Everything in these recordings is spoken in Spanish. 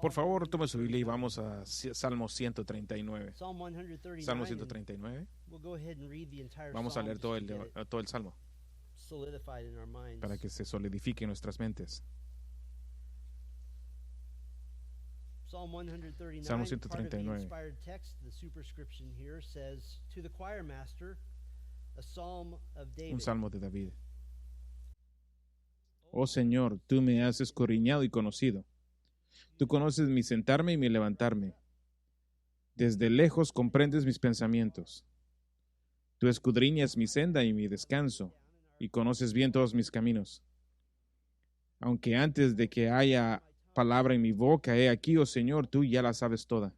Por favor, tome su Biblia y vamos a Salmo 139. Psalm Salmo 139. 139. We'll go ahead and read the entire Vamos a psalm leer just todo to get it todo el Salmo solidified in our minds. para que se solidifique en nuestras mentes. Psalm 139, Salmo part of the 139. inspired text, the superscription here says, to the choir master, a psalm of David. Un salmo de David. Oh Señor, tú me has escudriñado y conocido. Tú conoces mi sentarme y mi levantarme. Desde lejos comprendes mis pensamientos. Tú escudriñas mi senda y mi descanso, y conoces bien todos mis caminos. Aunque antes de que haya palabra en mi boca, he aquí, oh Señor, tú ya la sabes toda.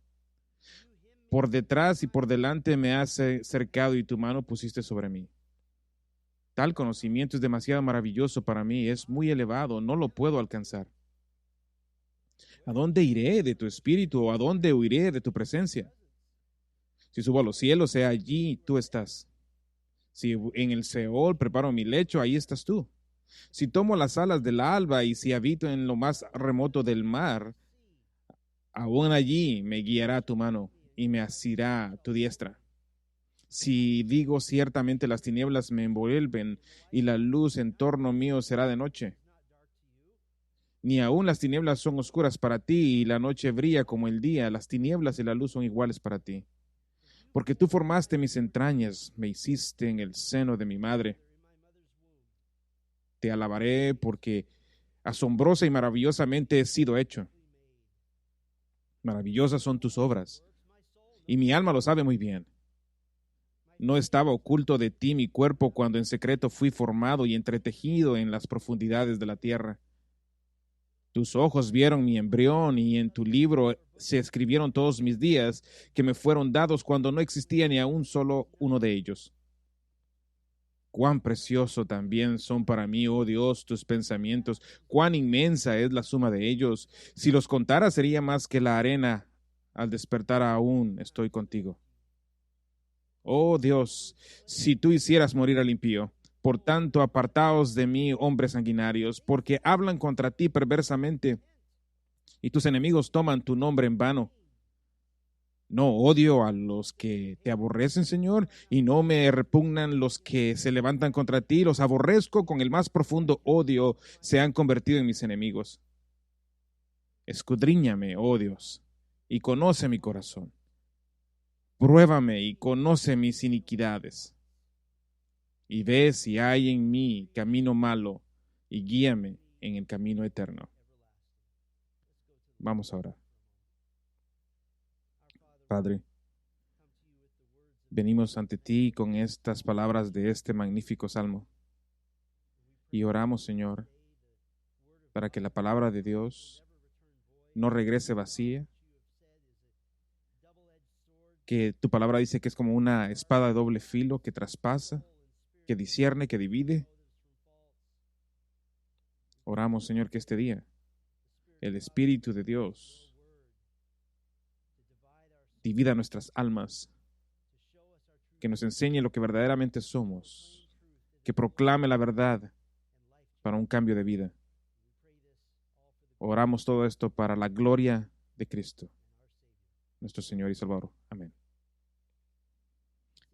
Por detrás y por delante me has cercado y tu mano pusiste sobre mí. Tal conocimiento es demasiado maravilloso para mí, es muy elevado, no lo puedo alcanzar. ¿A dónde iré de tu espíritu o a dónde huiré de tu presencia? Si subo a los cielos, he allí tú estás. Si en el Seol preparo mi lecho, ahí estás tú. Si tomo las alas del alba y si habito en lo más remoto del mar, aún allí me guiará tu mano y me asirá tu diestra. Si digo ciertamente las tinieblas me envuelven y la luz en torno mío será de noche. Ni aún las tinieblas son oscuras para ti y la noche brilla como el día, las tinieblas y la luz son iguales para ti. Porque tú formaste mis entrañas, me hiciste en el seno de mi madre. Te alabaré porque asombrosa y maravillosamente he sido hecho. Maravillosas son tus obras, y mi alma lo sabe muy bien. No estaba oculto de ti mi cuerpo cuando en secreto fui formado y entretejido en las profundidades de la tierra. Tus ojos vieron mi embrión y en tu libro se escribieron todos mis días que me fueron dados cuando no existía ni aún solo uno de ellos. Cuán precioso también son para mí, oh Dios, tus pensamientos, cuán inmensa es la suma de ellos. Si los contara sería más que la arena. Al despertar aún estoy contigo. Oh Dios, si tú hicieras morir al impío, por tanto apartaos de mí, hombres sanguinarios, porque hablan contra ti perversamente, y tus enemigos toman tu nombre en vano. No odio a los que te aborrecen, Señor, y no me repugnan los que se levantan contra ti. Los aborrezco con el más profundo odio, se han convertido en mis enemigos. Escudriñame, oh Dios, y conoce mi corazón. Pruébame y conoce mis iniquidades. Y ve si hay en mí camino malo, y guíame en el camino eterno. Vamos a orar. Padre, venimos ante ti con estas palabras de este magnífico salmo y oramos, Señor, para que la palabra de Dios no regrese vacía, que tu palabra dice que es como una espada de doble filo que traspasa, que discierne, que divide. Oramos, Señor, que este día el Espíritu de Dios divida nuestras almas, que nos enseñe lo que verdaderamente somos, que proclame la verdad para un cambio de vida. Oramos todo esto para la gloria de Cristo, nuestro Señor y Salvador. Amén.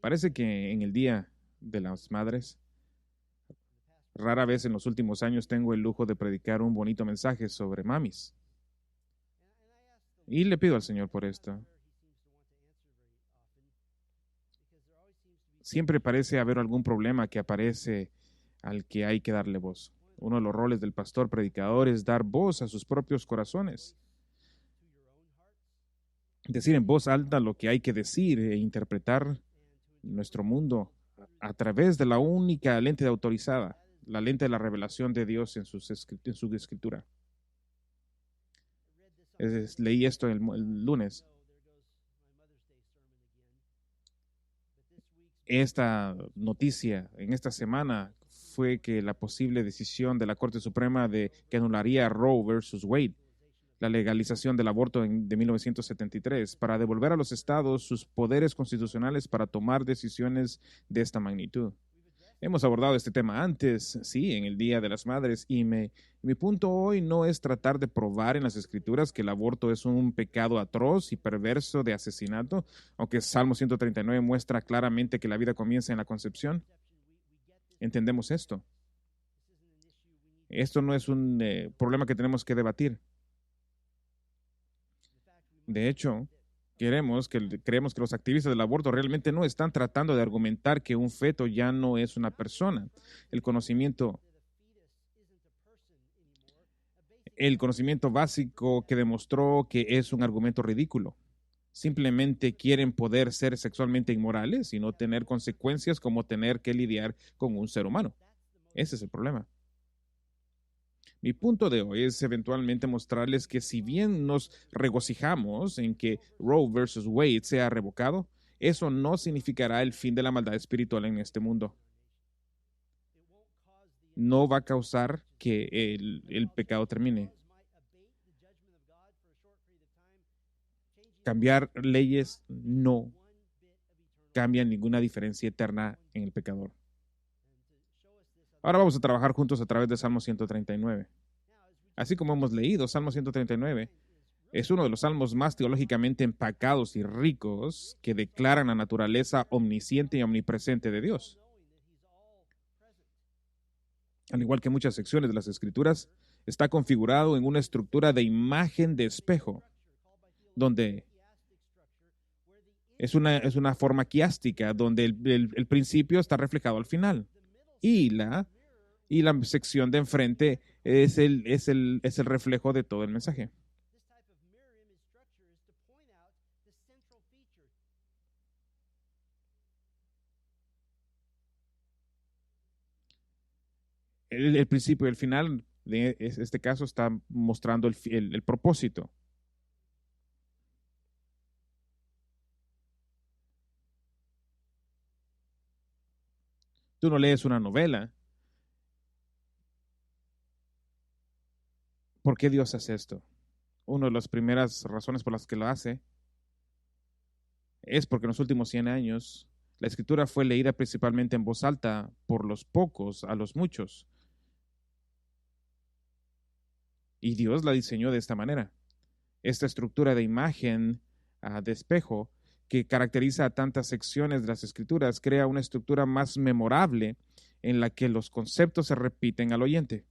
Parece que en el Día de las Madres, rara vez en los últimos años tengo el lujo de predicar un bonito mensaje sobre mamis. Y le pido al Señor por esto. Siempre parece haber algún problema que aparece al que hay que darle voz. Uno de los roles del pastor predicador es dar voz a sus propios corazones. Decir en voz alta lo que hay que decir e interpretar nuestro mundo a través de la única lente autorizada, la lente de la revelación de Dios en su escritura. Leí esto el lunes. Esta noticia en esta semana fue que la posible decisión de la Corte Suprema de que anularía Roe versus Wade, la legalización del aborto de 1973, para devolver a los estados sus poderes constitucionales para tomar decisiones de esta magnitud. Hemos abordado este tema antes, sí, en el Día de las Madres, y mi punto hoy no es tratar de probar en las Escrituras que el aborto es un pecado atroz y perverso de asesinato, aunque Salmo 139 muestra claramente que la vida comienza en la concepción. Entendemos esto. Esto no es un problema que tenemos que debatir. De hecho, creemos que los activistas del aborto realmente no están tratando de argumentar que un feto ya no es una persona. El conocimiento básico que demostró que es un argumento ridículo. Simplemente quieren poder ser sexualmente inmorales y no tener consecuencias como tener que lidiar con un ser humano. Ese es el problema. Mi punto de hoy es eventualmente mostrarles que si bien nos regocijamos en que Roe versus Wade sea revocado, eso no significará el fin de la maldad espiritual en este mundo. No va a causar que el pecado termine. Cambiar leyes no cambia ninguna diferencia eterna en el pecador. Ahora vamos a trabajar juntos a través de Salmo 139. Así como hemos leído, Salmo 139 es uno de los salmos más teológicamente empacados y ricos que declaran la naturaleza omnisciente y omnipresente de Dios. Al igual que muchas secciones de las Escrituras, está configurado en una estructura de imagen de espejo, donde es una forma quiástica, donde el principio está reflejado al final. Y la sección de enfrente es el reflejo de todo el mensaje. El principio y el final de este caso está mostrando el propósito. Tú no lees una novela. ¿Por qué Dios hace esto? Una de las primeras razones por las que lo hace es porque en los últimos 100 años la escritura fue leída principalmente en voz alta por los pocos a los muchos. Y Dios la diseñó de esta manera. Esta estructura de imagen de espejo que caracteriza a tantas secciones de las escrituras crea una estructura más memorable en la que los conceptos se repiten al oyente.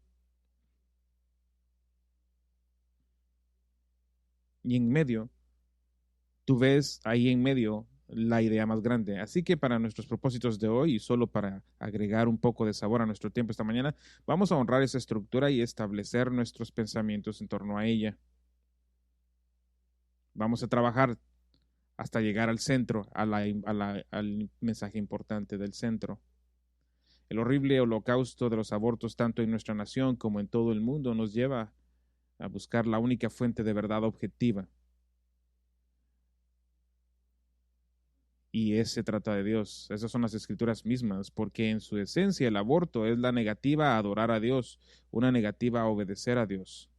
Y en medio, tú ves ahí en medio la idea más grande. Así que para nuestros propósitos de hoy y solo para agregar un poco de sabor a nuestro tiempo esta mañana, vamos a honrar esa estructura y establecer nuestros pensamientos en torno a ella. Vamos a trabajar hasta llegar al centro, al mensaje importante del centro. El horrible holocausto de los abortos, tanto en nuestra nación como en todo el mundo, nos lleva a buscar la única fuente de verdad objetiva. Y ese trata de Dios. Esas son las escrituras mismas, porque en su esencia el aborto es la negativa a adorar a Dios, una negativa a obedecer a Dios.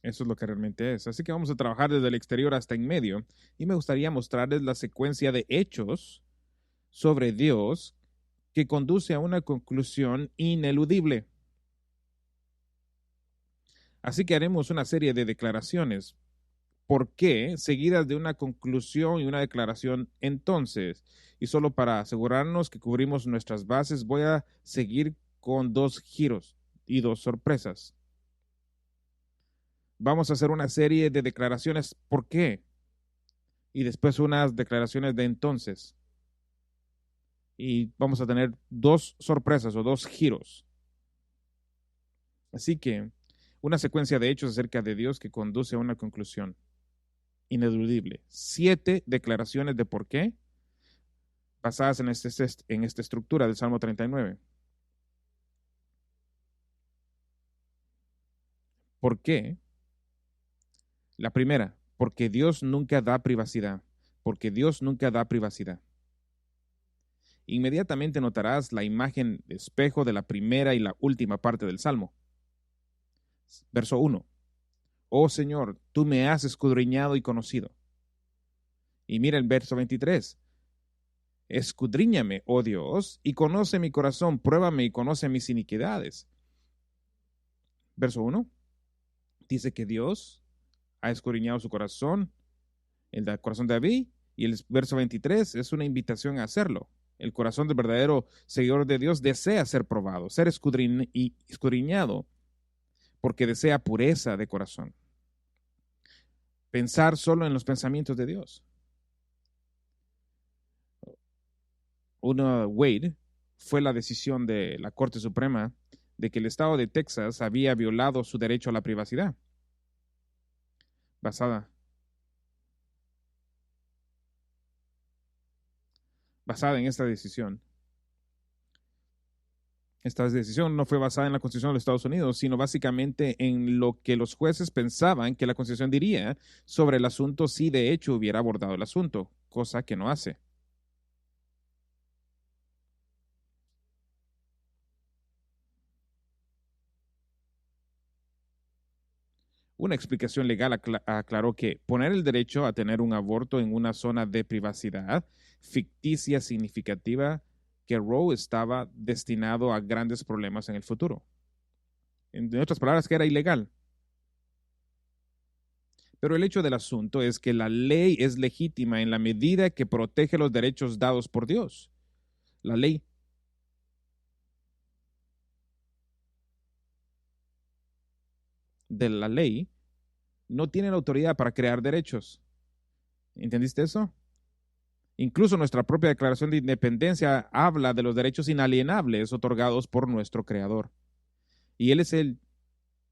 Eso es lo que realmente es. Así que vamos a trabajar desde el exterior hasta en medio. Y me gustaría mostrarles la secuencia de hechos sobre Dios que conduce a una conclusión ineludible. Así que haremos una serie de declaraciones. ¿Por qué? Seguidas de una conclusión y una declaración. Entonces, y solo para asegurarnos que cubrimos nuestras bases, voy a seguir con 2 giros y 2 sorpresas. Vamos a hacer una serie de declaraciones. ¿Por qué? Y después unas declaraciones de entonces. Y vamos a tener 2 sorpresas o 2 giros. Así que una secuencia de hechos acerca de Dios que conduce a una conclusión ineludible. 7 declaraciones de por qué basadas en esta estructura del Salmo 39. ¿Por qué? La primera, porque Dios nunca da privacidad. Porque Dios nunca da privacidad. Inmediatamente notarás la imagen de espejo de la primera y la última parte del Salmo. Verso 1. Oh Señor, tú me has escudriñado y conocido. Y mira el verso 23. Escudriñame, oh Dios, y conoce mi corazón, pruébame y conoce mis iniquidades. Verso 1 dice que Dios ha escudriñado su corazón, el corazón de David, y el verso 23 es una invitación a hacerlo. El corazón del verdadero seguidor de Dios desea ser probado, ser escudriñado, porque desea pureza de corazón. Pensar solo en los pensamientos de Dios. Wade fue la decisión de la Corte Suprema de que el estado de Texas había violado su derecho a la privacidad. Basada en esta decisión. Esta decisión no fue basada en la Constitución de los Estados Unidos, sino básicamente en lo que los jueces pensaban que la Constitución diría sobre el asunto si de hecho hubiera abordado el asunto, cosa que no hace. Una explicación legal aclaró que poner el derecho a tener un aborto en una zona de privacidad ficticia significativa que Roe estaba destinado a grandes problemas en el futuro. En otras palabras, que era ilegal. Pero el hecho del asunto es que la ley es legítima en la medida que protege los derechos dados por Dios. La ley de la ley no tiene la autoridad para crear derechos. ¿Entendiste eso? Incluso nuestra propia Declaración de Independencia habla de los derechos inalienables otorgados por nuestro Creador. Y Él es el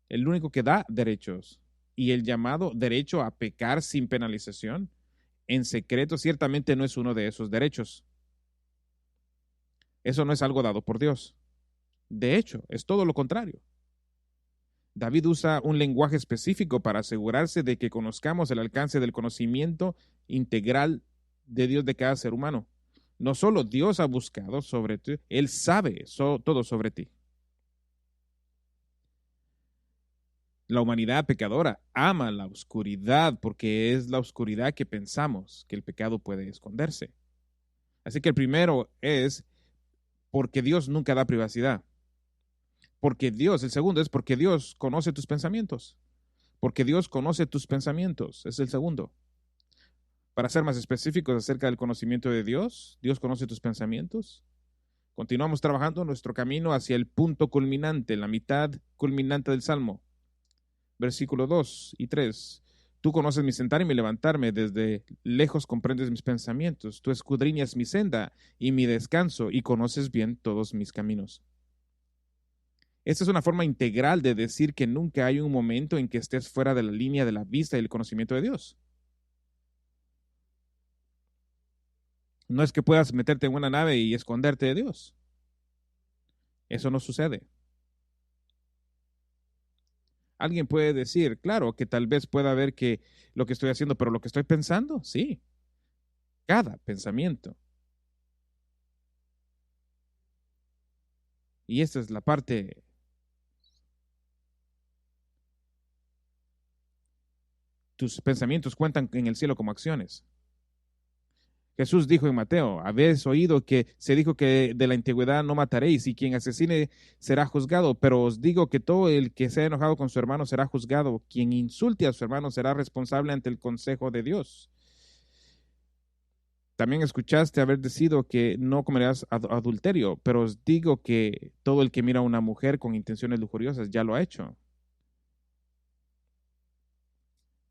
único que da derechos. Y el llamado derecho a pecar sin penalización en secreto ciertamente no es uno de esos derechos. Eso no es algo dado por Dios. De hecho, es todo lo contrario. David usa un lenguaje específico para asegurarse de que conozcamos el alcance del conocimiento integral de Dios de cada ser humano. No solo Dios ha buscado sobre ti, Él sabe todo sobre ti. La humanidad pecadora ama la oscuridad porque es la oscuridad que pensamos que el pecado puede esconderse. Así que el primero es porque Dios nunca da privacidad. El segundo es porque Dios conoce tus pensamientos. Porque Dios conoce tus pensamientos, es el segundo. Para ser más específicos acerca del conocimiento de Dios, Dios conoce tus pensamientos. Continuamos trabajando nuestro camino hacia el punto culminante, la mitad culminante del Salmo. Versículo 2 y 3. Tú conoces mi sentar y mi levantarme, desde lejos comprendes mis pensamientos. Tú escudriñas mi senda y mi descanso y conoces bien todos mis caminos. Esta es una forma integral de decir que nunca hay un momento en que estés fuera de la línea de la vista y el conocimiento de Dios. No es que puedas meterte en una nave y esconderte de Dios. Eso no sucede. Alguien puede decir, claro, que tal vez pueda ver que lo que estoy haciendo, pero lo que estoy pensando, sí. Cada pensamiento. Y esta es la parte. Tus pensamientos cuentan en el cielo como acciones. Jesús dijo en Mateo, habéis oído que se dijo que de la antigüedad no mataréis y quien asesine será juzgado, pero os digo que todo el que sea enojado con su hermano será juzgado, quien insulte a su hermano será responsable ante el consejo de Dios. También escuchaste haber decidido que no comerás adulterio, pero os digo que todo el que mira a una mujer con intenciones lujuriosas ya lo ha hecho.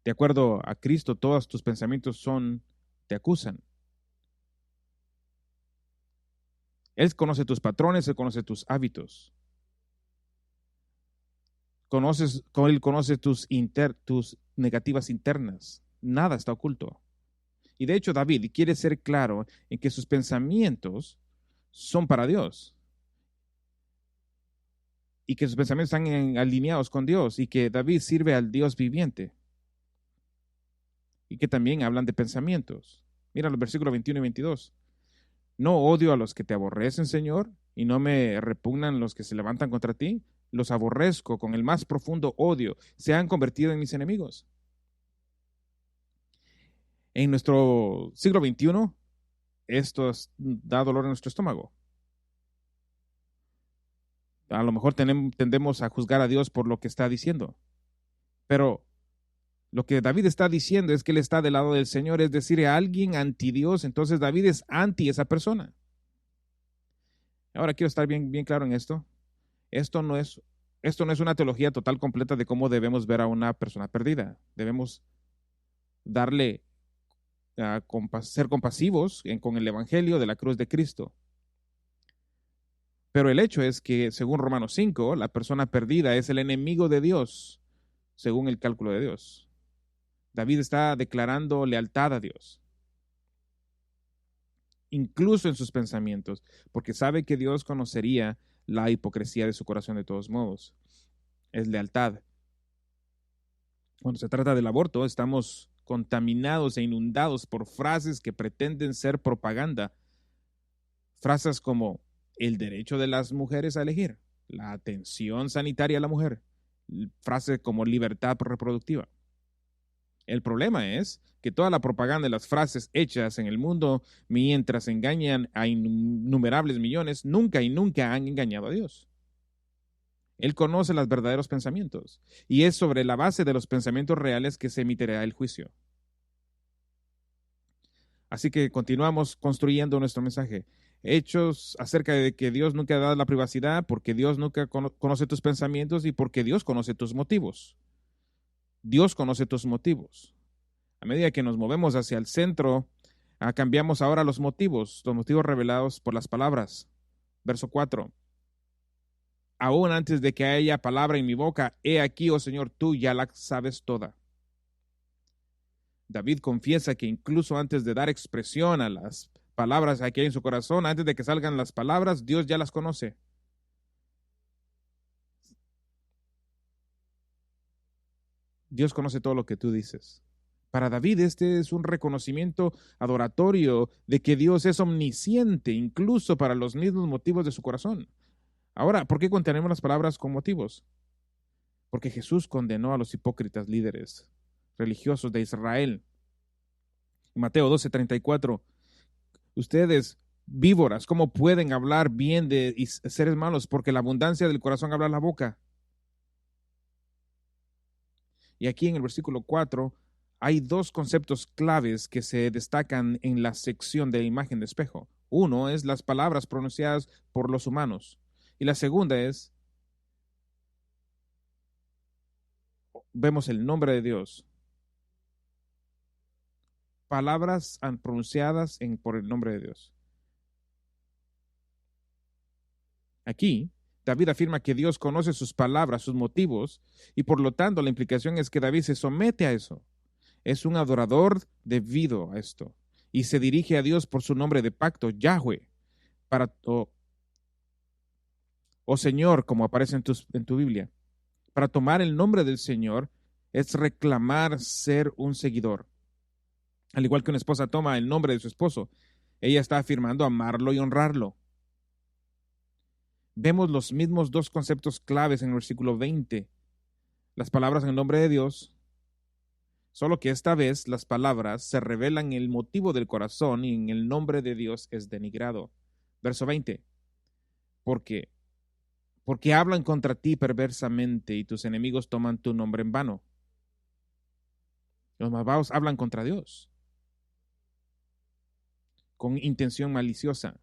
De acuerdo a Cristo, todos tus pensamientos te acusan. Él conoce tus patrones, Él conoce tus hábitos. Él conoce tus negativas internas. Nada está oculto. Y de hecho, David quiere ser claro en que sus pensamientos son para Dios. Y que sus pensamientos están alineados con Dios. Y que David sirve al Dios viviente. Y que también hablan de pensamientos. Mira los versículos 21 y 22. No odio a los que te aborrecen, Señor, y no me repugnan los que se levantan contra ti. Los aborrezco con el más profundo odio. Se han convertido en mis enemigos. En nuestro siglo XXI, esto da dolor en nuestro estómago. A lo mejor tendemos a juzgar a Dios por lo que está diciendo. Pero lo que David está diciendo es que él está del lado del Señor, es decir, a alguien anti Dios. Entonces David es anti esa persona. Ahora quiero estar bien claro en esto. Esto no es una teología total completa de cómo debemos ver a una persona perdida. Debemos darle ser compasivos con el evangelio de la cruz de Cristo. Pero el hecho es que, según Romanos 5, la persona perdida es el enemigo de Dios, según el cálculo de Dios. David está declarando lealtad a Dios, incluso en sus pensamientos, porque sabe que Dios conocería la hipocresía de su corazón de todos modos. Es lealtad. Cuando se trata del aborto, estamos contaminados e inundados por frases que pretenden ser propaganda. Frases como el derecho de las mujeres a elegir, la atención sanitaria a la mujer, frases como libertad reproductiva. El problema es que toda la propaganda de las frases hechas en el mundo mientras engañan a innumerables millones, nunca han engañado a Dios. Él conoce los verdaderos pensamientos y es sobre la base de los pensamientos reales que se emitirá el juicio. Así que continuamos construyendo nuestro mensaje. Hechos acerca de que Dios nunca ha dado la privacidad, porque Dios nunca conoce tus pensamientos y porque Dios conoce tus motivos. Dios conoce tus motivos. A medida que nos movemos hacia el centro, cambiamos ahora los motivos revelados por las palabras. Verso 4. Aún antes de que haya palabra en mi boca, he aquí, oh Señor, tú ya la sabes toda. David confiesa que incluso antes de dar expresión a las palabras que hay en su corazón, antes de que salgan las palabras, Dios ya las conoce. Dios conoce todo lo que tú dices. Para David este es un reconocimiento adoratorio de que Dios es omnisciente, incluso para los mismos motivos de su corazón. Ahora, ¿por qué contenemos las palabras con motivos? Porque Jesús condenó a los hipócritas líderes religiosos de Israel. Mateo 12:34, ustedes víboras, ¿cómo pueden hablar bien de seres malos? Porque la abundancia del corazón habla la boca. Y aquí en el versículo 4 hay dos conceptos claves que se destacan en la sección de la imagen de espejo. Uno es las palabras pronunciadas por los humanos. Y la segunda es, vemos el nombre de Dios. Palabras pronunciadas por el nombre de Dios. Aquí, David afirma que Dios conoce sus palabras, sus motivos, y por lo tanto la implicación es que David se somete a eso. Es un adorador debido a esto. Y se dirige a Dios por su nombre de pacto, Yahweh, o Señor, como aparece en tu Biblia. Para tomar el nombre del Señor es reclamar ser un seguidor. Al igual que una esposa toma el nombre de su esposo, ella está afirmando amarlo y honrarlo. Vemos los mismos dos conceptos claves en el versículo 20. Las palabras en el nombre de Dios, solo que esta vez las palabras se revelan el motivo del corazón y en el nombre de Dios es denigrado. Verso 20. Porque hablan contra ti perversamente y tus enemigos toman tu nombre en vano. Los malvados hablan contra Dios con intención maliciosa.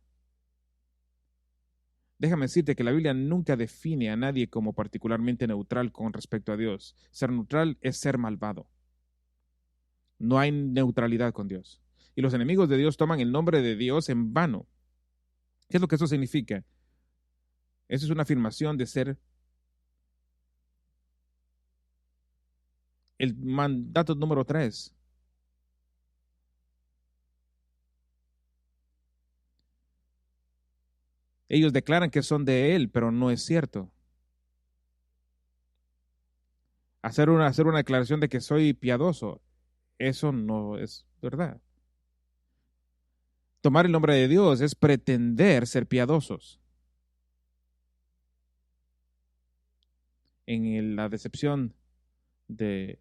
Déjame decirte que la Biblia nunca define a nadie como particularmente neutral con respecto a Dios. Ser neutral es ser malvado. No hay neutralidad con Dios. Y los enemigos de Dios toman el nombre de Dios en vano. ¿Qué es lo que eso significa? Eso es una afirmación de ser el mandato número 3. Ellos declaran que son de Él, pero no es cierto. Hacer una declaración de que soy piadoso, eso no es verdad. Tomar el nombre de Dios es pretender ser piadosos. En la decepción que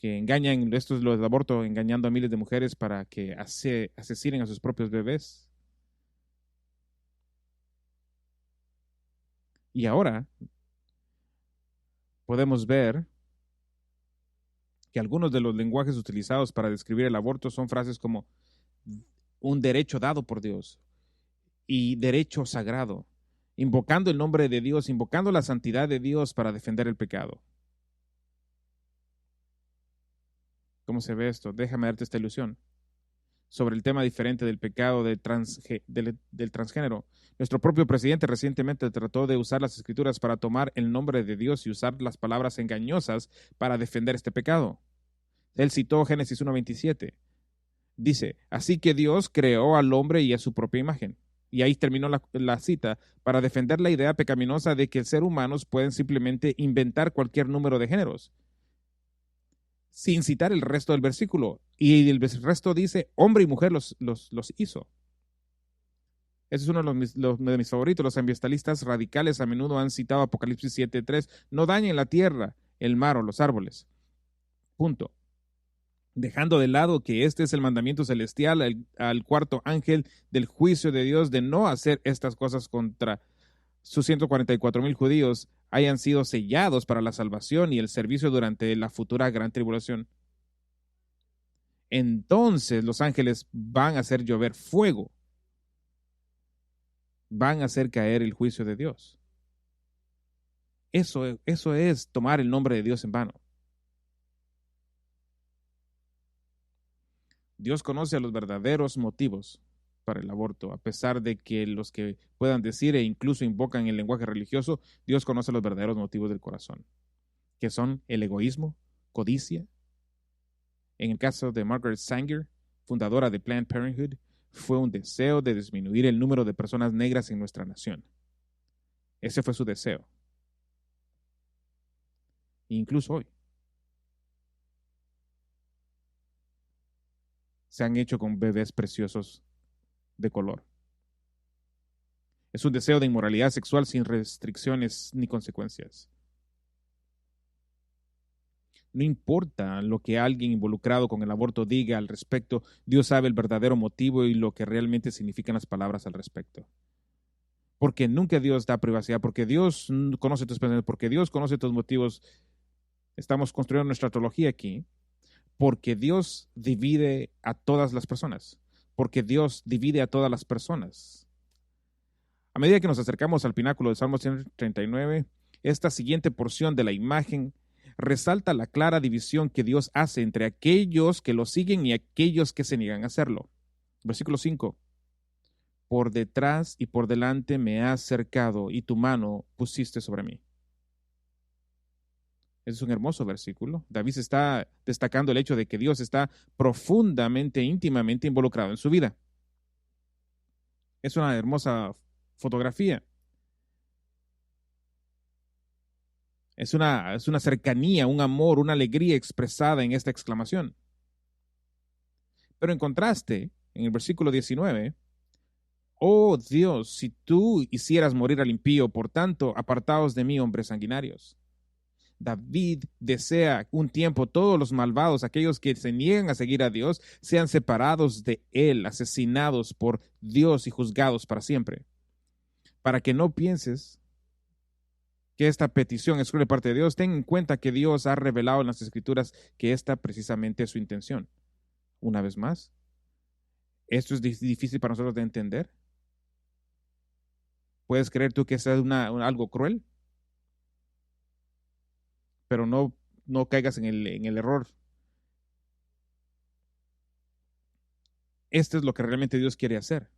que engañan, esto es lo del aborto, engañando a miles de mujeres para que asesinen a sus propios bebés. Y ahora podemos ver que algunos de los lenguajes utilizados para describir el aborto son frases como un derecho dado por Dios y derecho sagrado, invocando el nombre de Dios, invocando la santidad de Dios para defender el pecado. ¿Cómo se ve esto? Déjame darte esta ilusión. Sobre el tema diferente del pecado del transgénero. Nuestro propio presidente recientemente trató de usar las escrituras para tomar el nombre de Dios y usar las palabras engañosas para defender este pecado. Él citó Génesis 1:27. Dice, así que Dios creó al hombre y a su propia imagen. Y ahí terminó la cita para defender la idea pecaminosa de que el ser humanos pueden simplemente inventar cualquier número de géneros, sin citar el resto del versículo. Y el resto dice, hombre y mujer los hizo. Ese es uno de mis favoritos. Los ambientalistas radicales a menudo han citado Apocalipsis 7:3. No dañen la tierra, el mar o los árboles. Punto. Dejando de lado que este es el mandamiento celestial al cuarto ángel del juicio de Dios de no hacer estas cosas contra sus 144,000 judíos hayan sido sellados para la salvación y el servicio durante la futura gran tribulación. Entonces los ángeles van a hacer llover fuego, van a hacer caer el juicio de Dios. Eso es tomar el nombre de Dios en vano. Dios conoce a los verdaderos motivos para el aborto, a pesar de que los que puedan decir e incluso invocan el lenguaje religioso, Dios conoce los verdaderos motivos del corazón, que son el egoísmo, codicia. En el caso de Margaret Sanger, fundadora de Planned Parenthood, fue un deseo de disminuir el número de personas negras en nuestra nación. Ese fue su deseo. Incluso hoy. Se han hecho con bebés preciosos de color. Es un deseo de inmoralidad sexual sin restricciones ni consecuencias. No importa lo que alguien involucrado con el aborto diga al respecto, Dios sabe el verdadero motivo y lo que realmente significan las palabras al respecto. Porque nunca Dios da privacidad, porque Dios conoce tus pensamientos, porque Dios conoce tus motivos. Estamos construyendo nuestra teología aquí. Porque Dios divide a todas las personas. Porque Dios divide a todas las personas. A medida que nos acercamos al pináculo de Salmo 139, esta siguiente porción de la imagen resalta la clara división que Dios hace entre aquellos que lo siguen y aquellos que se niegan a hacerlo. Versículo 5. Por detrás y por delante me has cercado y tu mano pusiste sobre mí. Es un hermoso versículo. David está destacando el hecho de que Dios está profundamente, íntimamente involucrado en su vida. Es una hermosa fotografía. Es una cercanía, un amor, una alegría expresada en esta exclamación. Pero en contraste, en el versículo 19, oh Dios, si tú hicieras morir al impío, por tanto, apartaos de mí, hombres sanguinarios. David desea un tiempo todos los malvados, aquellos que se niegan a seguir a Dios, sean separados de él, asesinados por Dios y juzgados para siempre. Para que no pienses que esta petición es de parte de Dios, ten en cuenta que Dios ha revelado en las Escrituras que esta precisamente es su intención. Una vez más, esto es difícil para nosotros de entender. ¿Puedes creer tú que es algo cruel? Pero no caigas en el error. Esto es lo que realmente Dios quiere hacer.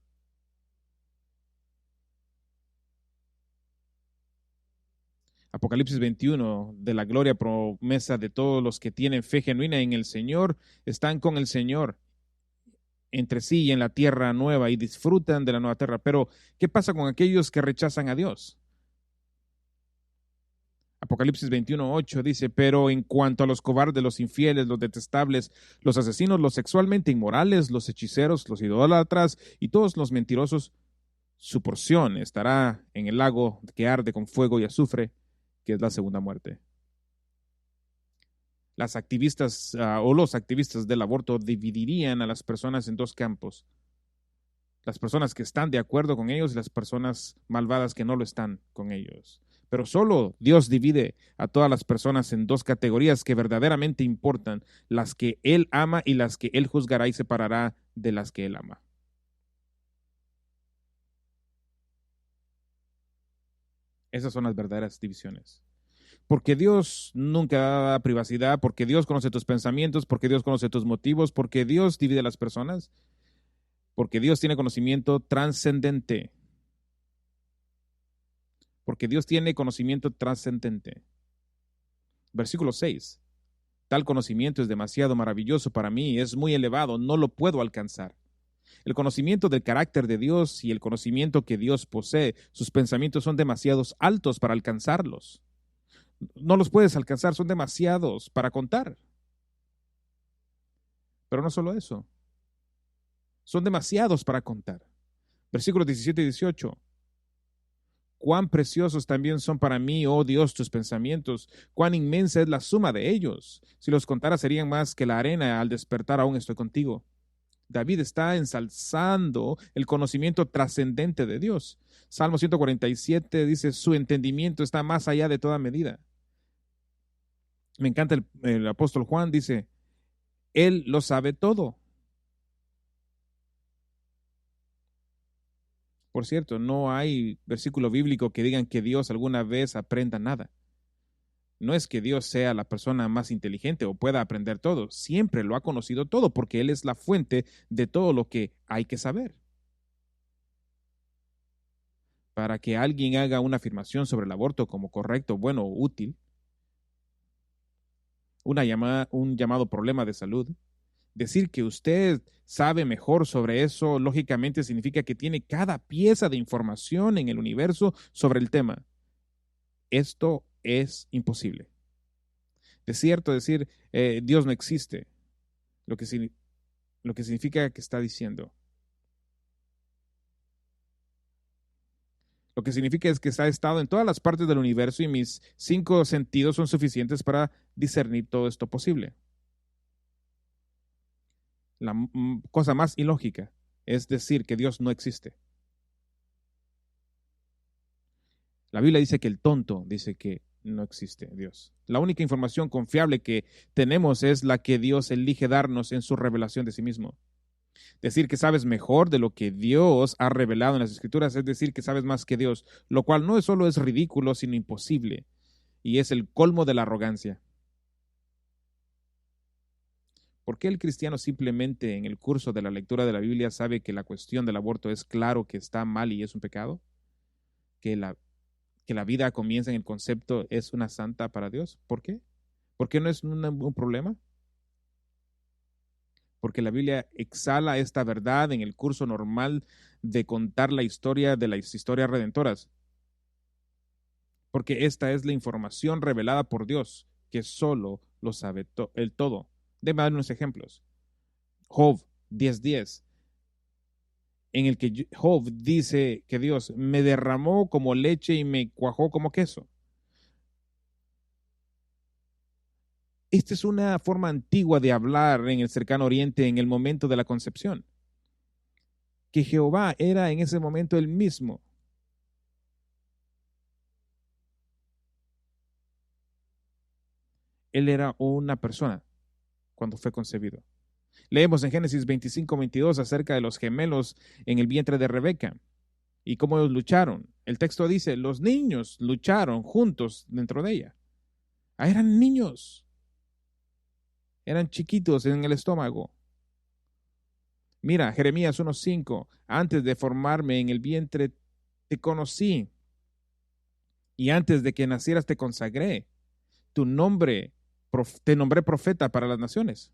Apocalipsis 21, de la gloria promesa de todos los que tienen fe genuina en el Señor, están con el Señor entre sí y en la tierra nueva y disfrutan de la nueva tierra. Pero, ¿qué pasa con aquellos que rechazan a Dios? Apocalipsis 21:8 dice, pero en cuanto a los cobardes, los infieles, los detestables, los asesinos, los sexualmente inmorales, los hechiceros, los idólatras y todos los mentirosos, su porción estará en el lago que arde con fuego y azufre, que es la segunda muerte. Las activistas o los activistas del aborto dividirían a las personas en dos campos. Las personas que están de acuerdo con ellos y las personas malvadas que no lo están con ellos. Pero solo Dios divide a todas las personas en dos categorías que verdaderamente importan, las que Él ama y las que Él juzgará y separará de las que Él ama. Esas son las verdaderas divisiones. Porque Dios nunca da privacidad, porque Dios conoce tus pensamientos, porque Dios conoce tus motivos, porque Dios divide a las personas, porque Dios tiene conocimiento trascendente. Porque Dios tiene conocimiento trascendente. Versículo 6. Tal conocimiento es demasiado maravilloso para mí, es muy elevado, no lo puedo alcanzar. El conocimiento del carácter de Dios y el conocimiento que Dios posee, sus pensamientos son demasiado altos para alcanzarlos. No los puedes alcanzar, son demasiados para contar. Pero no solo eso, son demasiados para contar. Versículos 17 y 18. Cuán preciosos también son para mí, oh Dios, tus pensamientos, cuán inmensa es la suma de ellos. Si los contara serían más que la arena, al despertar aún estoy contigo. David está ensalzando el conocimiento trascendente de Dios. Salmo 147 dice, su entendimiento está más allá de toda medida. Me encanta el apóstol Juan, dice, él lo sabe todo. Por cierto, no hay versículo bíblico que digan que Dios alguna vez aprenda nada. No es que Dios sea la persona más inteligente o pueda aprender todo. Siempre lo ha conocido todo porque Él es la fuente de todo lo que hay que saber. Para que alguien haga una afirmación sobre el aborto como correcto, bueno o útil, un llamado problema de salud, decir que usted sabe mejor sobre eso, lógicamente significa que tiene cada pieza de información en el universo sobre el tema. Esto es imposible. Es cierto decir Dios no existe, lo que significa que está diciendo. Lo que significa es que ha estado en todas las partes del universo y mis 5 sentidos son suficientes para discernir todo esto posible. La cosa más ilógica es decir que Dios no existe. La Biblia dice que el tonto dice que no existe Dios. La única información confiable que tenemos es la que Dios elige darnos en su revelación de sí mismo. Decir que sabes mejor de lo que Dios ha revelado en las Escrituras es decir que sabes más que Dios, lo cual no solo es ridículo, sino imposible, y es el colmo de la arrogancia. ¿Por qué el cristiano simplemente en el curso de la lectura de la Biblia sabe que la cuestión del aborto es claro que está mal y es un pecado? ¿Que la vida comienza en el concepto es una santa para Dios? ¿Por qué? ¿Por qué no es un problema? Porque la Biblia exhala esta verdad en el curso normal de contar la historia de las historias redentoras. Porque esta es la información revelada por Dios, que solo lo sabe el todo. Déjame dar unos ejemplos. Job 10:10, en el que Job dice que Dios me derramó como leche y me cuajó como queso. Esta es una forma antigua de hablar en el cercano oriente en el momento de la concepción. Que Jehová era en ese momento el mismo. Él era una persona cuando fue concebido. Leemos en Génesis 25:22 acerca de los gemelos en el vientre de Rebeca y cómo ellos lucharon. El texto dice, los niños lucharon juntos dentro de ella. Eran niños. Eran chiquitos en el estómago. Mira, Jeremías 1:5, antes de formarme en el vientre te conocí y antes de que nacieras te consagré. Tu nombre, te nombré profeta para las naciones.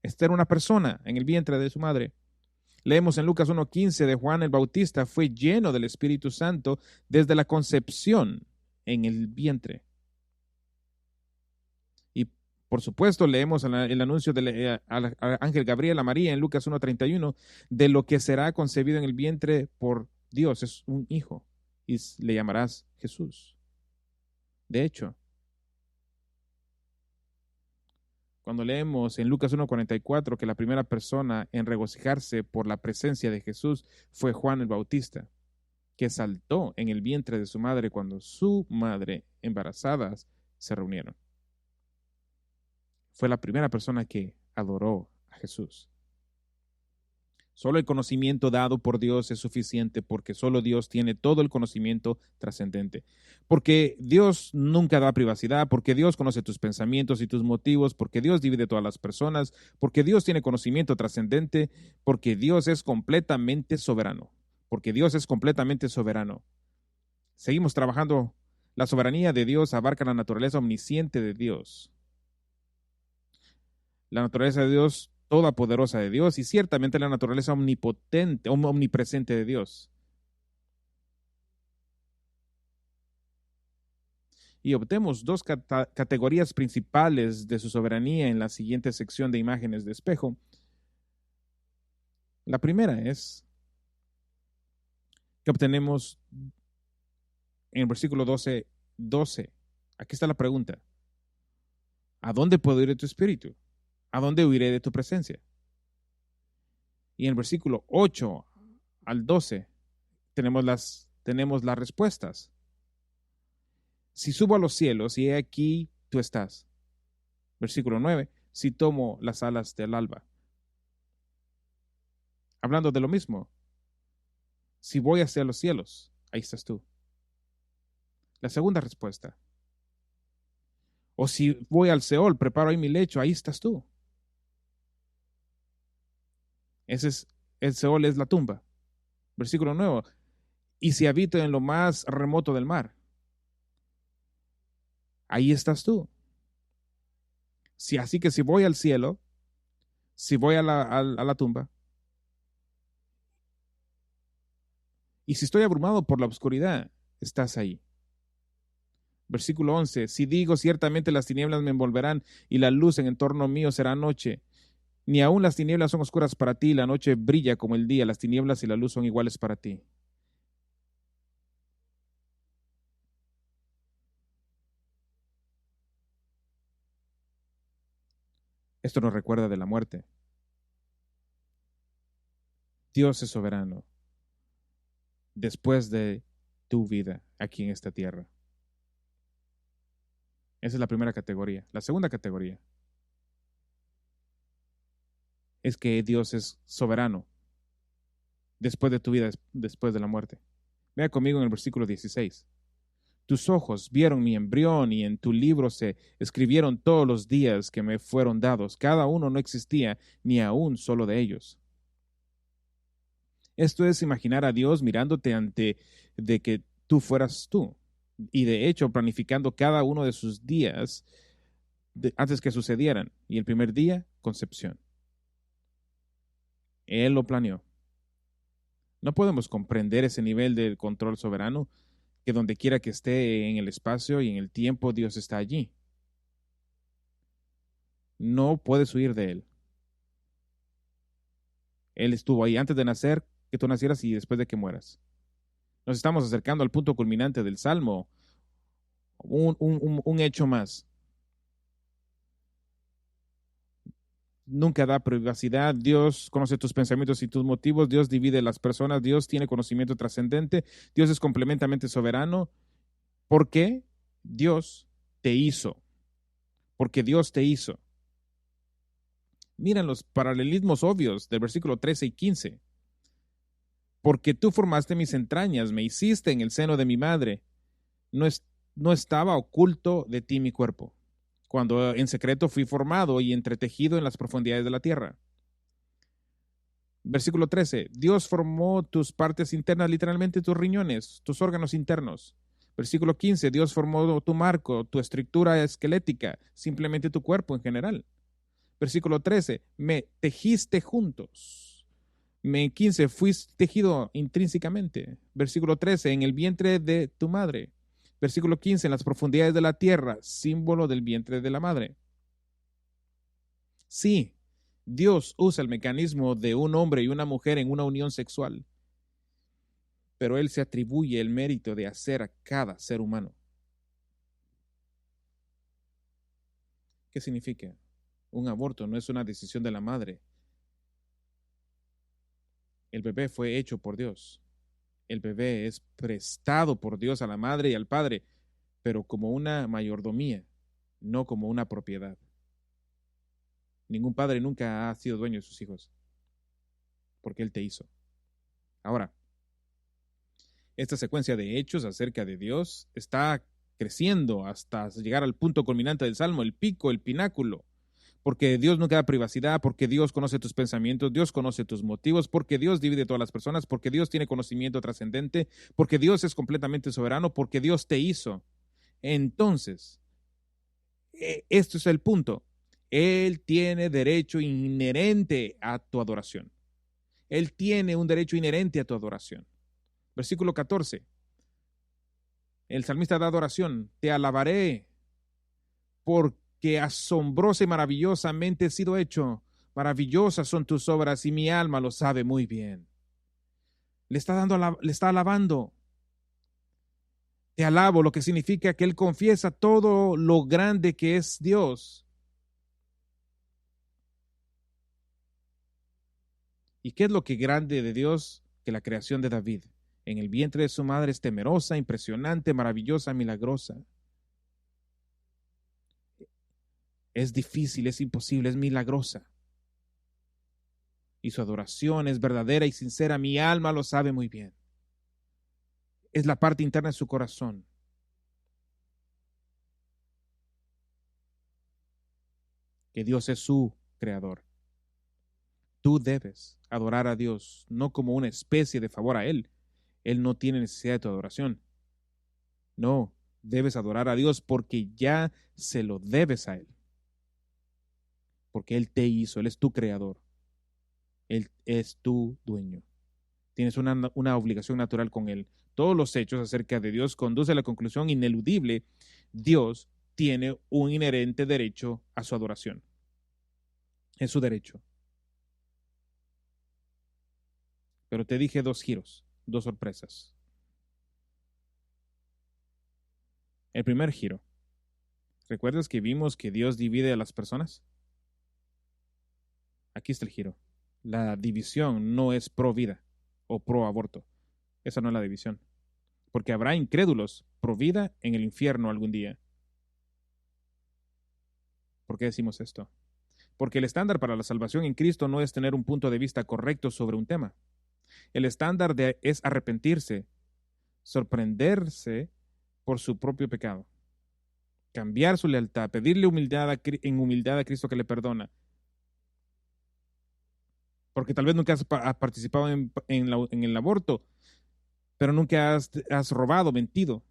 Esta era una persona en el vientre de su madre. Leemos en Lucas 1:15 de Juan el Bautista, fue lleno del Espíritu Santo desde la concepción en el vientre. Y por supuesto leemos el anuncio del ángel Gabriel a María en Lucas 1:31 de lo que será concebido en el vientre por Dios, es un hijo, y le llamarás Jesús. De hecho, Cuando leemos en Lucas 1:44 que la primera persona en regocijarse por la presencia de Jesús fue Juan el Bautista, que saltó en el vientre de su madre cuando su madre embarazadas se reunieron. Fue la primera persona que adoró a Jesús. Solo el conocimiento dado por Dios es suficiente porque solo Dios tiene todo el conocimiento trascendente. Porque Dios nunca da privacidad, porque Dios conoce tus pensamientos y tus motivos, porque Dios divide todas las personas, porque Dios tiene conocimiento trascendente, porque Dios es completamente soberano. Porque Dios es completamente soberano. Seguimos trabajando. La soberanía de Dios abarca la naturaleza omnisciente de Dios. La naturaleza de Dios todopoderosa de Dios y ciertamente la naturaleza omnipotente, omnipresente de Dios. Y obtenemos dos categorías principales de su soberanía en la siguiente sección de imágenes de espejo. La primera es que obtenemos en el versículo 12. Aquí está la pregunta. ¿A dónde puedo ir de tu espíritu? ¿A dónde huiré de tu presencia? Y en el versículo 8 al 12 tenemos las respuestas. Si subo a los cielos y he aquí tú estás. Versículo 9, si tomo las alas del alba. Hablando de lo mismo. Si voy hacia los cielos, ahí estás tú. La segunda respuesta. O si voy al Seol, preparo ahí mi lecho, ahí estás tú. El Seol es la tumba. Versículo 9. Y si habito en lo más remoto del mar, ahí estás tú. Así que si voy al cielo, si voy a la tumba, y si estoy abrumado por la oscuridad, estás ahí. Versículo 11. Si digo ciertamente las tinieblas me envolverán y la luz en torno mío será noche. Ni aun las tinieblas son oscuras para ti, la noche brilla como el día, las tinieblas y la luz son iguales para ti. Esto nos recuerda de la muerte. Dios es soberano después de tu vida aquí en esta tierra. Esa es la primera categoría. La segunda categoría es que Dios es soberano después de tu vida, después de la muerte. Vea conmigo en el versículo 16. Tus ojos vieron mi embrión y en tu libro se escribieron todos los días que me fueron dados. Cada uno no existía, ni aún solo de ellos. Esto es imaginar a Dios mirándote ante de que tú fueras tú. Y de hecho planificando cada uno de sus días antes que sucedieran. Y el primer día, concepción. Él lo planeó. No podemos comprender ese nivel del control soberano, que donde quiera que esté en el espacio y en el tiempo, Dios está allí. No puedes huir de Él. Él estuvo ahí antes de nacer, que tú nacieras y después de que mueras. Nos estamos acercando al punto culminante del Salmo. Un hecho más. Nunca da privacidad. Dios conoce tus pensamientos y tus motivos. Dios divide las personas. Dios tiene conocimiento trascendente. Dios es completamente soberano. ¿Por qué? Dios te hizo. Porque Dios te hizo. Miren los paralelismos obvios del versículo 13 y 15. Porque tú formaste mis entrañas, me hiciste en el seno de mi madre. No estaba oculto de ti mi cuerpo, cuando en secreto fui formado y entretejido en las profundidades de la tierra. Versículo 13. Dios formó tus partes internas, literalmente tus riñones, tus órganos internos. Versículo 15. Dios formó tu marco, tu estructura esquelética, simplemente tu cuerpo en general. Versículo 13. Me tejiste juntos. 15. Fuiste tejido intrínsecamente. Versículo 13. En el vientre de tu madre. Versículo 15. En las profundidades de la tierra, símbolo del vientre de la madre. Sí, Dios usa el mecanismo de un hombre y una mujer en una unión sexual, pero Él se atribuye el mérito de hacer a cada ser humano. ¿Qué significa? Un aborto no es una decisión de la madre. El bebé fue hecho por Dios. El bebé es prestado por Dios a la madre y al padre, pero como una mayordomía, no como una propiedad. Ningún padre nunca ha sido dueño de sus hijos, porque Él te hizo. Ahora, esta secuencia de hechos acerca de Dios está creciendo hasta llegar al punto culminante del Salmo, el pico, el pináculo, porque Dios nunca da privacidad, porque Dios conoce tus pensamientos, Dios conoce tus motivos, porque Dios divide todas las personas, porque Dios tiene conocimiento trascendente, porque Dios es completamente soberano, porque Dios te hizo. Entonces, esto es el punto. Él tiene derecho inherente a tu adoración. Él tiene un derecho inherente a tu adoración. Versículo 14. El salmista da adoración. Te alabaré porque asombrosa y maravillosamente he sido hecho. Maravillosas son tus obras y mi alma lo sabe muy bien. Le está alabando. Te alabo, lo que significa que él confiesa todo lo grande que es Dios. ¿Y qué es lo que grande de Dios? Que la creación de David. En el vientre de su madre es temerosa, impresionante, maravillosa, milagrosa. Es difícil, es imposible, es milagrosa. Y su adoración es verdadera y sincera. Mi alma lo sabe muy bien. Es la parte interna de su corazón. Que Dios es su creador. Tú debes adorar a Dios, no como una especie de favor a Él. Él no tiene necesidad de tu adoración. No, debes adorar a Dios porque ya se lo debes a Él. Porque Él te hizo, Él es tu creador. Él es tu dueño. Tienes una obligación natural con Él. Todos los hechos acerca de Dios conducen a la conclusión ineludible. Dios tiene un inherente derecho a su adoración. Es su derecho. Pero te dije dos giros, dos sorpresas. El primer giro. ¿Recuerdas que vimos que Dios divide a las personas? Aquí está el giro. La división no es pro vida o pro aborto. Esa no es la división. Porque habrá incrédulos pro vida en el infierno algún día. ¿Por qué decimos esto? Porque el estándar para la salvación en Cristo no es tener un punto de vista correcto sobre un tema. El estándar es arrepentirse, sorprenderse por su propio pecado, cambiar su lealtad, pedirle en humildad a Cristo que le perdona. Porque tal vez nunca has participado en el aborto, pero nunca has robado, mentido.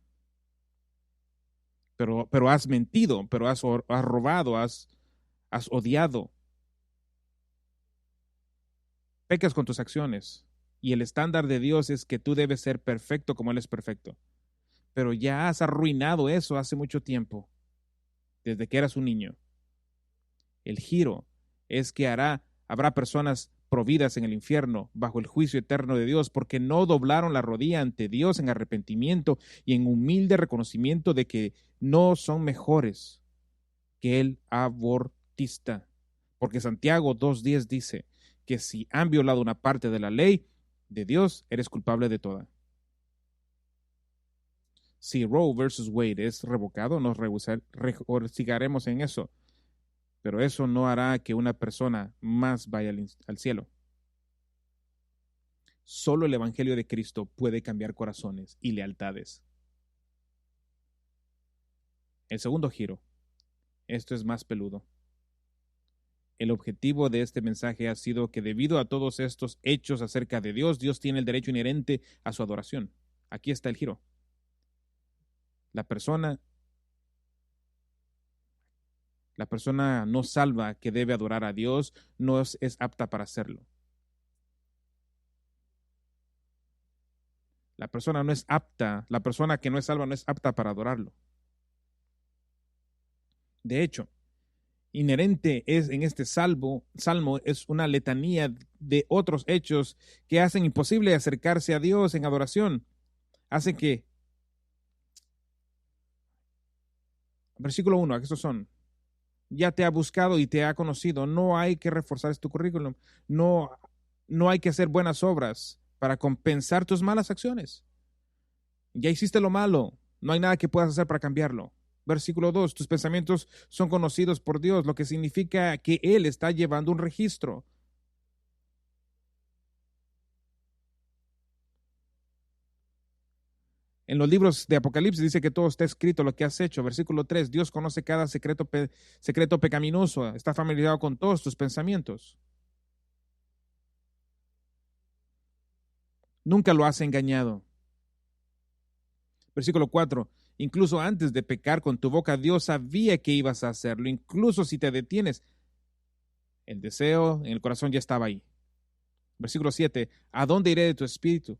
Pero has mentido, pero has robado, has odiado. Pecas con tus acciones. Y el estándar de Dios es que tú debes ser perfecto como Él es perfecto. Pero ya has arruinado eso hace mucho tiempo, desde que eras un niño. El giro es que habrá personas providas en el infierno bajo el juicio eterno de Dios porque no doblaron la rodilla ante Dios en arrepentimiento y en humilde reconocimiento de que no son mejores que el abortista. Porque Santiago 2:10 dice que si han violado una parte de la ley de Dios, eres culpable de toda. Si Roe versus Wade es revocado, nos regocijaremos en eso. Pero eso no hará que una persona más vaya al cielo. Solo el Evangelio de Cristo puede cambiar corazones y lealtades. El segundo giro. Esto es más peludo. El objetivo de este mensaje ha sido que debido a todos estos hechos acerca de Dios, Dios tiene el derecho inherente a su adoración. Aquí está el giro. La persona no salva que debe adorar a Dios no es apta para hacerlo. La persona que no es salva no es apta para adorarlo. De hecho, inherente es en este salmo es una letanía de otros hechos que hacen imposible acercarse a Dios en adoración. Hacen que, versículo 1, estos son, Ya te ha buscado y te ha conocido. No hay que reforzar tu currículum. No, no hay que hacer buenas obras para compensar tus malas acciones. Ya hiciste lo malo. No hay nada que puedas hacer para cambiarlo. Versículo 2. Tus pensamientos son conocidos por Dios, lo que significa que Él está llevando un registro. En los libros de Apocalipsis dice que todo está escrito, lo que has hecho. Versículo 3, Dios conoce cada secreto pecaminoso, está familiarizado con todos tus pensamientos. Nunca lo has engañado. Versículo 4, incluso antes de pecar con tu boca, Dios sabía que ibas a hacerlo. Incluso si te detienes, el deseo en el corazón ya estaba ahí. Versículo 7, ¿a dónde iré de tu espíritu?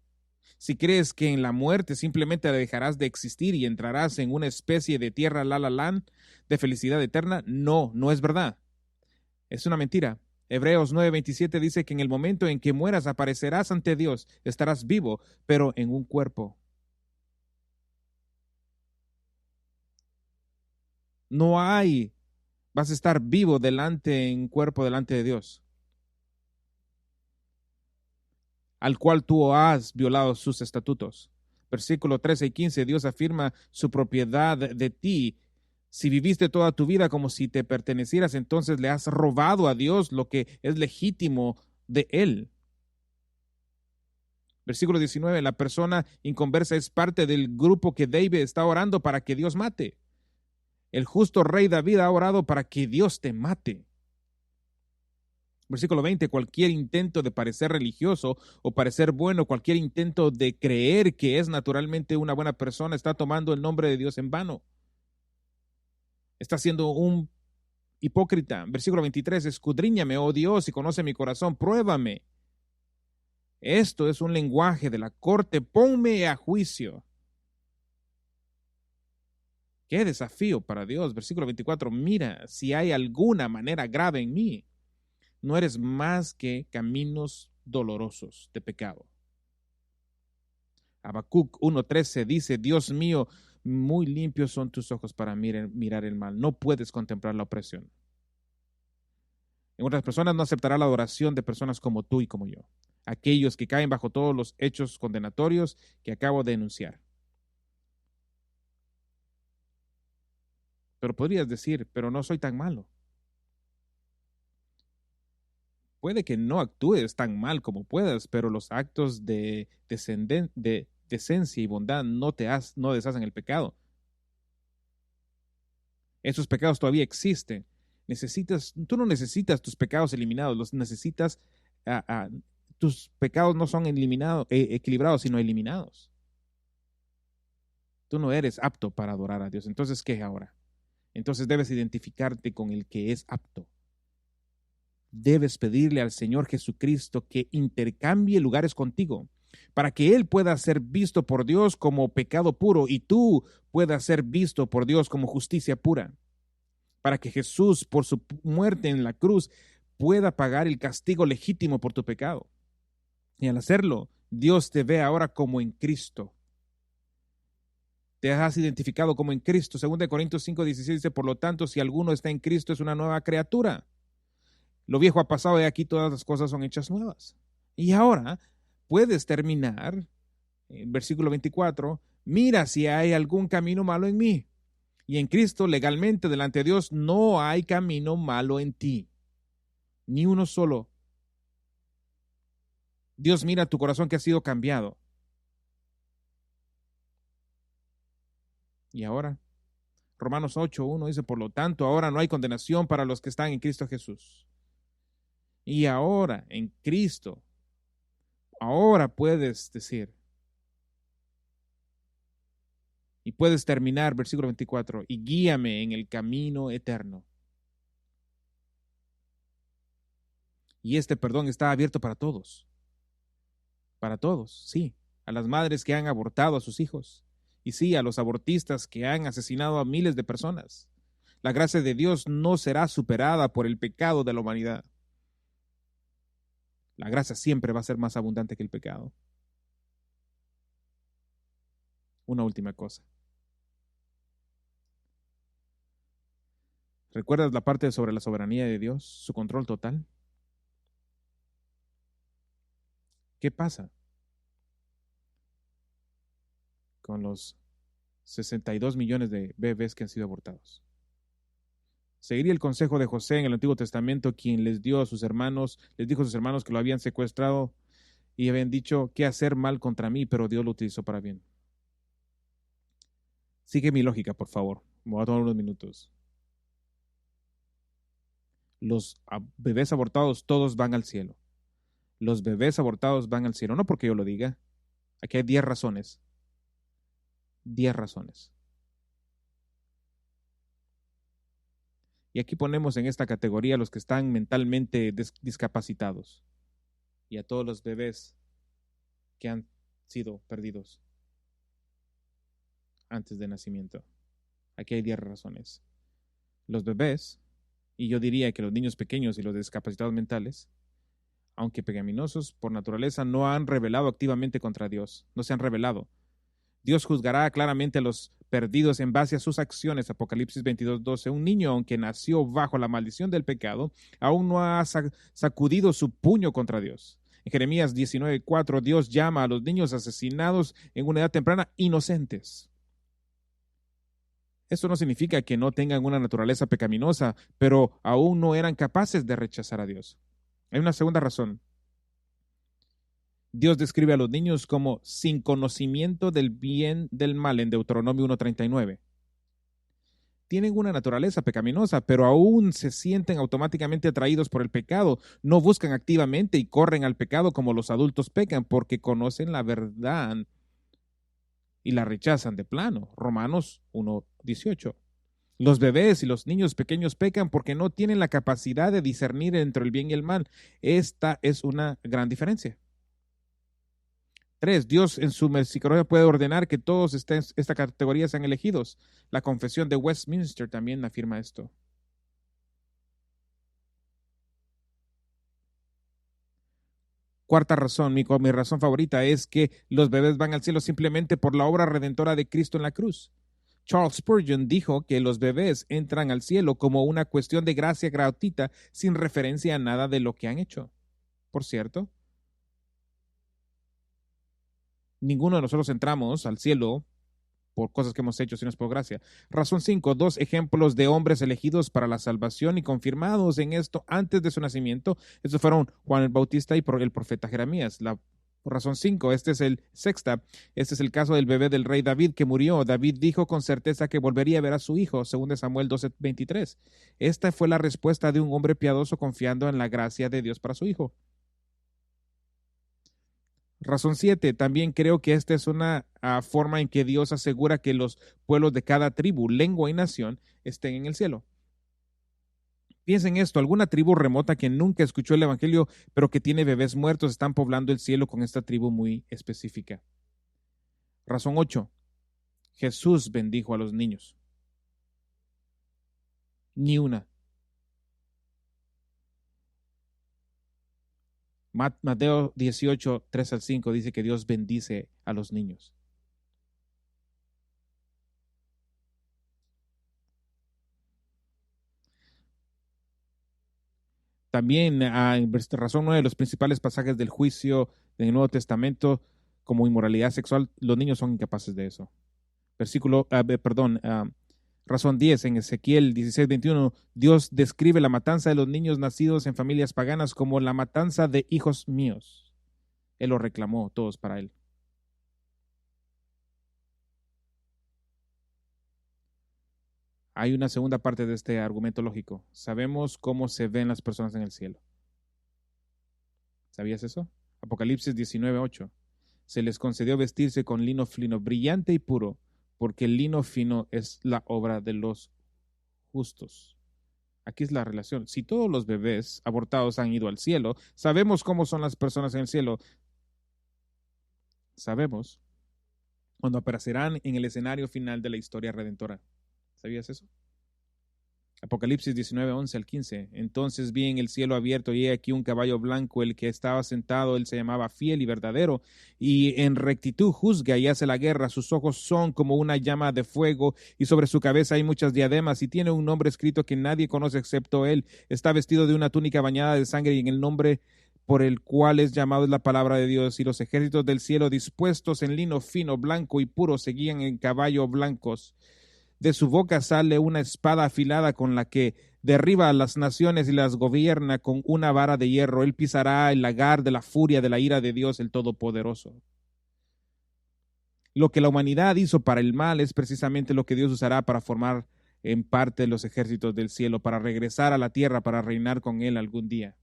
Si crees que en la muerte simplemente dejarás de existir y entrarás en una especie de tierra la land de felicidad eterna, no, no es verdad. Es una mentira. Hebreos 9:27 dice que en el momento en que mueras aparecerás ante Dios, estarás vivo, pero en un cuerpo. No hay, vas a estar vivo delante en cuerpo delante de Dios, al cual tú has violado sus estatutos. Versículo 13 y 15, Dios afirma su propiedad de ti. Si viviste toda tu vida como si te pertenecieras, entonces le has robado a Dios lo que es legítimo de Él. Versículo 19, la persona inconversa es parte del grupo que David está orando para que Dios mate. El justo rey David ha orado para que Dios te mate. Versículo 20, cualquier intento de parecer religioso o parecer bueno, cualquier intento de creer que es naturalmente una buena persona, está tomando el nombre de Dios en vano. Está siendo un hipócrita. Versículo 23, escudriñame, oh Dios, y conoce mi corazón, pruébame. Esto es un lenguaje de la corte, ponme a juicio. Qué desafío para Dios. Versículo 24, mira si hay alguna manera grave en mí. No eres más que caminos dolorosos de pecado. Habacuc 1:13 dice, Dios mío, muy limpios son tus ojos para mirar el mal. No puedes contemplar la opresión. En otras personas no aceptará la adoración de personas como tú y como yo. Aquellos que caen bajo todos los hechos condenatorios que acabo de enunciar. Pero podrías decir, pero no soy tan malo. Puede que no actúes tan mal como puedas, pero los actos de decencia y bondad no deshacen el pecado. Esos pecados todavía existen. Tú no necesitas tus pecados eliminados, los necesitas, tus pecados no son equilibrados, sino eliminados. Tú no eres apto para adorar a Dios. Entonces, ¿qué ahora? Entonces debes identificarte con el que es apto. Debes pedirle al Señor Jesucristo que intercambie lugares contigo para que Él pueda ser visto por Dios como pecado puro y tú puedas ser visto por Dios como justicia pura. Para que Jesús, por su muerte en la cruz, pueda pagar el castigo legítimo por tu pecado. Y al hacerlo, Dios te ve ahora como en Cristo. Te has identificado como en Cristo. 2 Corintios 5:16 dice, por lo tanto, si alguno está en Cristo, es una nueva criatura. Lo viejo ha pasado y aquí todas las cosas son hechas nuevas. Y ahora puedes terminar, en versículo 24, mira si hay algún camino malo en mí. Y en Cristo, legalmente, delante de Dios, no hay camino malo en ti. Ni uno solo. Dios mira tu corazón que ha sido cambiado. Y ahora, Romanos 8:1 dice, por lo tanto, ahora no hay condenación para los que están en Cristo Jesús. Y ahora, en Cristo, ahora puedes decir, y puedes terminar, versículo 24, y guíame en el camino eterno. Y este perdón está abierto para todos. Para todos, sí. A las madres que han abortado a sus hijos. Y sí, a los abortistas que han asesinado a miles de personas. La gracia de Dios no será superada por el pecado de la humanidad. La gracia siempre va a ser más abundante que el pecado. Una última cosa. ¿Recuerdas la parte sobre la soberanía de Dios, su control total? ¿Qué pasa con los 62 millones de bebés que han sido abortados? Seguiría el consejo de José en el Antiguo Testamento, quien les dijo a sus hermanos que lo habían secuestrado y habían dicho qué hacer mal contra mí, pero Dios lo utilizó para bien. Sigue mi lógica, por favor. Me voy a tomar unos minutos. Los bebés abortados todos van al cielo. Los bebés abortados van al cielo, no porque yo lo diga. Aquí hay 10 razones. 10 razones. Y aquí ponemos en esta categoría a los que están mentalmente discapacitados y a todos los bebés que han sido perdidos antes de nacimiento. Aquí hay 10 razones. Los bebés, y yo diría que los niños pequeños y los discapacitados mentales, aunque pecaminosos por naturaleza, no han rebelado activamente contra Dios, no se han rebelado. Dios juzgará claramente a los perdidos en base a sus acciones. Apocalipsis 22:12. Un niño, aunque nació bajo la maldición del pecado, aún no ha sacudido su puño contra Dios. En Jeremías 19:4, Dios llama a los niños asesinados en una edad temprana inocentes. Esto no significa que no tengan una naturaleza pecaminosa, pero aún no eran capaces de rechazar a Dios. Hay una segunda razón. Dios describe a los niños como sin conocimiento del bien del mal en Deuteronomio 1:39. Tienen una naturaleza pecaminosa, pero aún se sienten automáticamente atraídos por el pecado. No buscan activamente y corren al pecado como los adultos pecan porque conocen la verdad y la rechazan de plano. Romanos 1:18. Los bebés y los niños pequeños pecan porque no tienen la capacidad de discernir entre el bien y el mal. Esta es una gran diferencia. 3. Dios en su misericordia puede ordenar que todos esta categoría sean elegidos. La Confesión de Westminster también afirma esto. Cuarta razón, mi razón favorita es que los bebés van al cielo simplemente por la obra redentora de Cristo en la cruz. Charles Spurgeon dijo que los bebés entran al cielo como una cuestión de gracia gratuita sin referencia a nada de lo que han hecho. Por cierto, ninguno de nosotros entramos al cielo por cosas que hemos hecho, sino es por gracia. Razón 5, 2 ejemplos de hombres elegidos para la salvación y confirmados en esto antes de su nacimiento. Estos fueron Juan el Bautista y el profeta Jeremías. La razón 5, este es el caso del bebé del rey David que murió. David dijo con certeza que volvería a ver a su hijo, según Samuel 12:23. Esta fue la respuesta de un hombre piadoso confiando en la gracia de Dios para su hijo. Razón 7. También creo que esta es una forma en que Dios asegura que los pueblos de cada tribu, lengua y nación estén en el cielo. Piensen esto, alguna tribu remota que nunca escuchó el evangelio, pero que tiene bebés muertos, están poblando el cielo con esta tribu muy específica. Razón 8. Jesús bendijo a los niños. Ni una. Mateo 18:3-5 dice que Dios bendice a los niños. También, en razón 9, los principales pasajes del juicio del Nuevo Testamento, como inmoralidad sexual, los niños son incapaces de eso. Razón 10, en Ezequiel 16:21, Dios describe la matanza de los niños nacidos en familias paganas como la matanza de hijos míos. Él lo reclamó todos para él. Hay una segunda parte de este argumento lógico. Sabemos cómo se ven las personas en el cielo. ¿Sabías eso? Apocalipsis 19:8. Se les concedió vestirse con lino fino, brillante y puro, porque el lino fino es la obra de los justos. Aquí es la relación. Si todos los bebés abortados han ido al cielo, sabemos cómo son las personas en el cielo. Sabemos cuando aparecerán en el escenario final de la historia redentora. ¿Sabías eso? Apocalipsis 19, 11 al 15. Entonces vi en el cielo abierto y he aquí un caballo blanco, el que estaba sentado, él se llamaba Fiel y Verdadero, y en rectitud juzga y hace la guerra. Sus ojos son como una llama de fuego, y sobre su cabeza hay muchas diademas, y tiene un nombre escrito que nadie conoce excepto él. Está vestido de una túnica bañada de sangre, y en el nombre por el cual es llamado es la palabra de Dios. Y los ejércitos del cielo, dispuestos en lino fino, blanco y puro, seguían en caballo blancos. De su boca sale una espada afilada con la que derriba a las naciones y las gobierna con una vara de hierro. Él pisará el lagar de la furia de la ira de Dios el Todopoderoso. Lo que la humanidad hizo para el mal es precisamente lo que Dios usará para formar en parte los ejércitos del cielo, para regresar a la tierra, para reinar con Él algún día.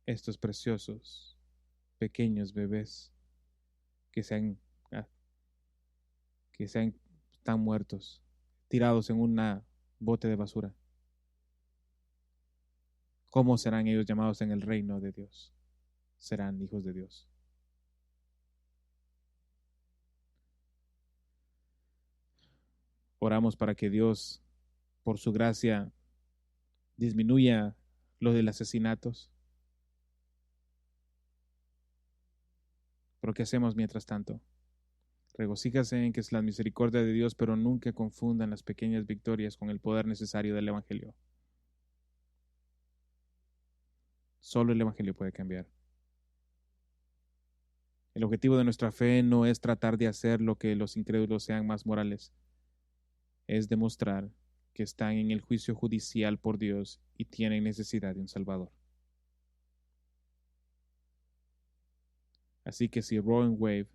Estos preciosos, pequeños bebés que están muertos, tirados en un bote de basura. ¿Cómo serán ellos llamados en el reino de Dios? Serán hijos de Dios. Oramos para que Dios, por su gracia, disminuya lo de los asesinatos. Pero ¿qué hacemos mientras tanto? Regocíjase en que es la misericordia de Dios, pero nunca confundan las pequeñas victorias con el poder necesario del Evangelio. Solo el Evangelio puede cambiar. El objetivo de nuestra fe no es tratar de hacer lo que los incrédulos sean más morales. Es demostrar que están en el juicio judicial por Dios y tienen necesidad de un Salvador. Así que si Roe Wade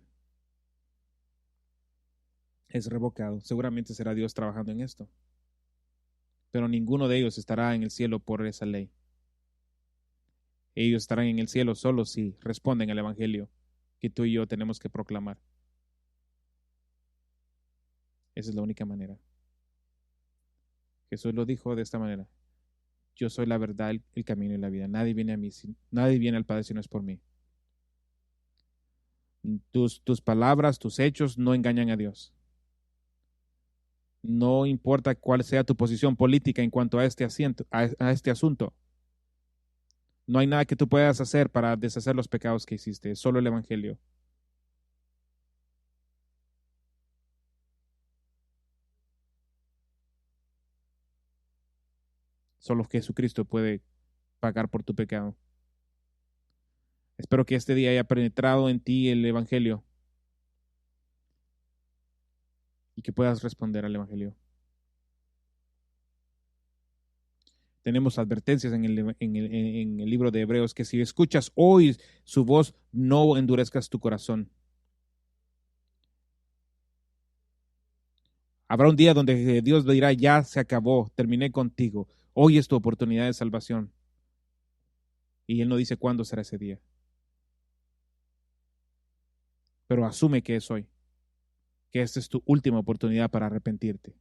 es revocado, seguramente será Dios trabajando en esto. Pero ninguno de ellos estará en el cielo por esa ley. Ellos estarán en el cielo solo si responden al Evangelio que tú y yo tenemos que proclamar. Esa es la única manera. Jesús lo dijo de esta manera: yo soy la verdad, el camino y la vida. Nadie viene a mí, nadie viene al Padre si no es por mí. Tus palabras, tus hechos no engañan a Dios. No importa cuál sea tu posición política en cuanto a este asunto. No hay nada que tú puedas hacer para deshacer los pecados que hiciste. Es solo el Evangelio. Solo Jesucristo puede pagar por tu pecado. Espero que este día haya penetrado en ti el Evangelio y que puedas responder al Evangelio. Tenemos advertencias en el libro de Hebreos que si escuchas hoy su voz, no endurezcas tu corazón. Habrá un día donde Dios le dirá: ya se acabó, terminé contigo. Hoy es tu oportunidad de salvación. Y Él no dice cuándo será ese día. Pero asume que es hoy, que esta es tu última oportunidad para arrepentirte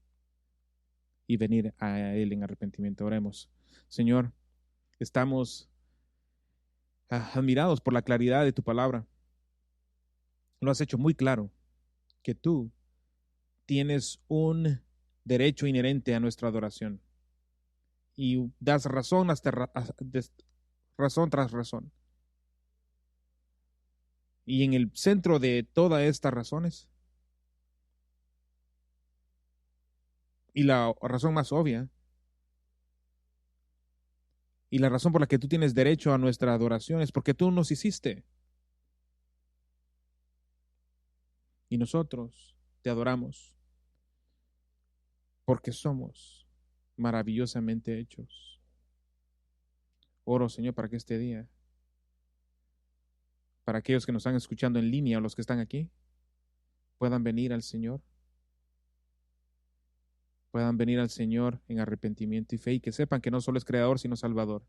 y venir a Él en arrepentimiento. Oremos. Señor, estamos admirados por la claridad de tu palabra. Lo has hecho muy claro, que tú tienes un derecho inherente a nuestra adoración y das razón razón tras razón. Y en el centro de todas estas razones, y la razón más obvia, y la razón por la que tú tienes derecho a nuestra adoración es porque tú nos hiciste. Y nosotros te adoramos porque somos maravillosamente hechos. Oro, Señor, para que este día, para aquellos que nos están escuchando en línea o los que están aquí, puedan venir al Señor. Puedan venir al Señor en arrepentimiento y fe y que sepan que no solo es creador, sino salvador.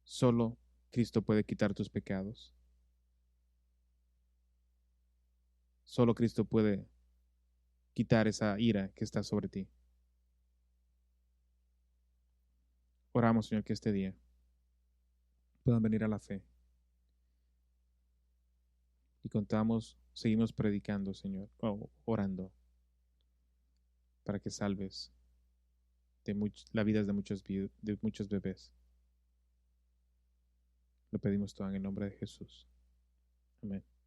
Solo Cristo puede quitar tus pecados. Solo Cristo puede quitar esa ira que está sobre ti. Oramos, Señor, que este día puedan venir a la fe. Y seguimos predicando, Señor, orando, para que salves la vida de muchos bebés. Lo pedimos todo en el nombre de Jesús. Amén.